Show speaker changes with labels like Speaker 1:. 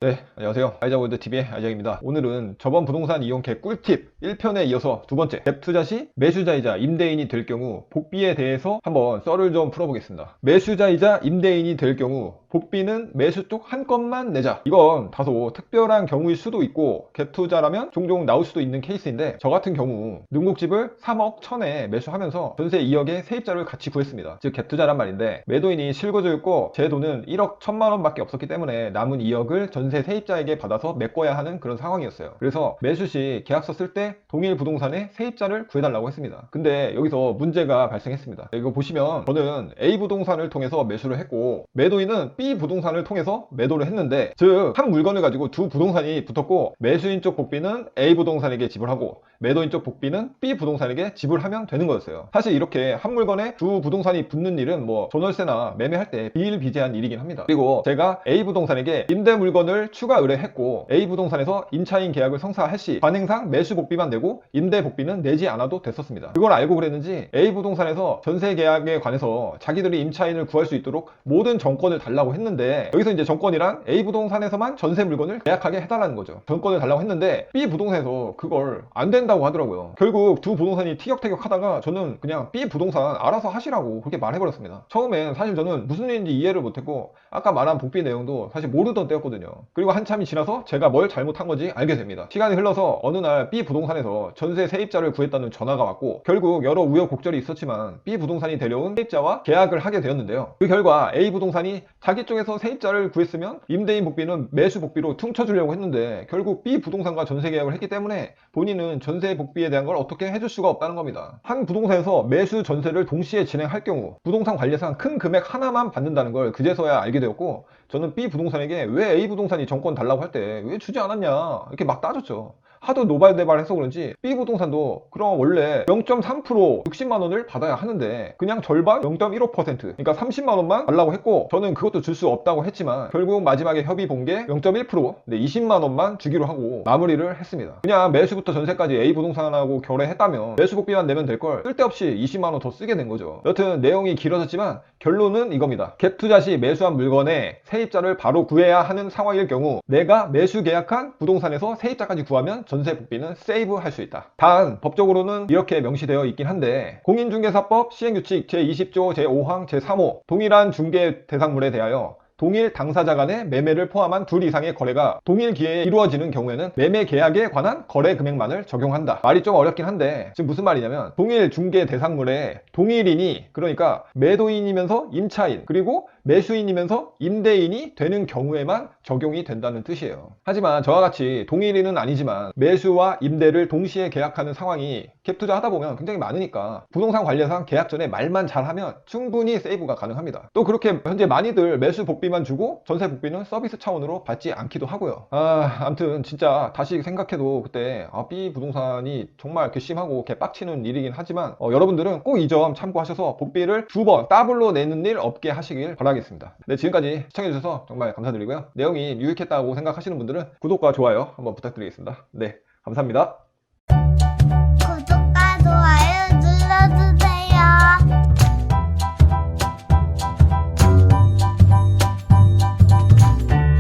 Speaker 1: 네, 안녕하세요. 아이작월드TV의 아이작입니다. 오늘은 저번 부동산 이용 갭 꿀팁 1편에 이어서 두 번째, 갭 투자 시 매수자이자 임대인이 될 경우 복비에 대해서 한번 썰을 좀 풀어보겠습니다. 매수자이자 임대인이 될 경우 복비는 매수 쪽 한 건만 내자. 이건 다소 특별한 경우일 수도 있고 갭 투자라면 종종 나올 수도 있는 케이스인데, 저 같은 경우 능곡집을 3억 1천에 매수하면서 전세 2억에 세입자를 같이 구했습니다. 즉 갭 투자란 말인데, 매도인이 실거주였고 제 돈은 1억 1천만 원밖에 없었기 때문에 남은 2억을 전세 세입자에게 받아서 메꿔야 하는 그런 상황이었어요. 그래서 매수 시 계약서 쓸 때 동일 부동산에 세입자를 구해달라고 했습니다. 근데 여기서 문제가 발생했습니다. 이거 보시면 저는 A 부동산을 통해서 매수를 했고 매도인은 B 부동산을 통해서 매도를 했는데, 즉 한 물건을 가지고 두 부동산이 붙었고 매수인 쪽 복비는 A 부동산에게 지불하고 매도인 쪽 복비는 B 부동산에게 지불하면 되는 거였어요. 사실 이렇게 한 물건에 두 부동산이 붙는 일은 뭐 전월세나 매매할 때 비일비재한 일이긴 합니다. 그리고 제가 A 부동산에게 임대 물건을 추가 의뢰했고 A 부동산에서 임차인 계약을 성사할 시 관행상 매수 복비만 내고 임대 복비는 내지 않아도 됐었습니다. 그걸 알고 그랬는지 A 부동산에서 전세 계약에 관해서 자기들이 임차인을 구할 수 있도록 모든 정권을 달라고 했는데, 여기서 이제 정권이란 A 부동산에서만 전세 물건을 계약하게 해달라는 거죠. 정권을 달라고 했는데 B 부동산에서 그걸 안 된다고 하더라고요. 결국 두 부동산이 티격태격 하다가 저는 그냥 B 부동산 알아서 하시라고 그렇게 말해버렸습니다. 처음엔 사실 저는 무슨 일인지 이해를 못했고 아까 말한 복비 내용도 사실 모르던 때였거든요. 그리고 한참이 지나서 제가 뭘 잘못한 건지 알게 됩니다. 시간이 흘러서 어느 날 B 부동산에서 전세 세입자를 구했다는 전화가 왔고, 결국 여러 우여곡절이 있었지만 B 부동산이 데려온 세입자와 계약을 하게 되었는데요. 그 결과 A 부동산이 자기 쪽에서 세입자를 구했으면 임대인 복비는 매수 복비로 퉁쳐주려고 했는데, 결국 B 부동산과 전세 계약을 했기 때문에 본인은 전세 복비에 대한 걸 어떻게 해줄 수가 없다는 겁니다. 한 부동산에서 매수 전세를 동시에 진행할 경우 부동산 관리상 큰 금액 하나만 받는다는 걸 그제서야 알게 되었고, 저는 B 부동산에게 왜 A 부동산이 정권 달라고 할 때 왜 주지 않았냐 이렇게 막 따졌죠. 하도 노발대발해서 그런지 B 부동산도 그럼 원래 0.3% 60만 원을 받아야 하는데 그냥 절반 0.15% 그러니까 30만 원만 달라고 했고, 저는 그것도 줄 수 없다고 했지만 결국 마지막에 협의 본 게 0.1% 20만 원만 주기로 하고 마무리를 했습니다. 그냥 매수부터 전세까지 A 부동산하고 결의했다면 매수 복비만 내면 될 걸 쓸데없이 20만 원 더 쓰게 된 거죠. 여튼 내용이 길어졌지만 결론은 이겁니다. 갭 투자 시 매수한 물건에 세입자를 바로 구해야 하는 상황일 경우 내가 매수 계약한 부동산에서 세입자까지 구하면 전세 복비는 세이브 할 수 있다. 단 법적으로는 이렇게 명시되어 있긴 한데, 공인중개사법 시행규칙 제20조 제5항 제3호 동일한 중개 대상물에 대하여 동일 당사자 간의 매매를 포함한 둘 이상의 거래가 동일 기회에 이루어지는 경우에는 매매 계약에 관한 거래 금액만을 적용한다. 말이 좀 어렵긴 한데 지금 무슨 말이냐면, 동일 중개 대상물에 동일인이, 그러니까 매도인이면서 임차인 그리고 매수인이면서 임대인이 되는 경우에만 적용이 된다는 뜻이에요. 하지만 저와 같이 동일인은 아니지만 매수와 임대를 동시에 계약하는 상황이 갭 투자 하다 보면 굉장히 많으니까 부동산 관리상 계약 전에 말만 잘하면 충분히 세이브가 가능합니다. 또 그렇게 현재 많이들 매수 복비만 주고 전세 복비는 서비스 차원으로 받지 않기도 하고요. 아무튼 진짜 다시 생각해도 그때 B 부동산이 정말 괘씸하고 개빡치는 일이긴 하지만 여러분들은 꼭 이 점 참고하셔서 복비를 두 번 더블로 내는 일 없게 하시길 바라겠습니다. 네, 지금까지 시청해주셔서 정말 감사드리고요. 내용이 유익했다고 생각하시는 분들은 구독과 좋아요 한번 부탁드리겠습니다. 네, 감사합니다.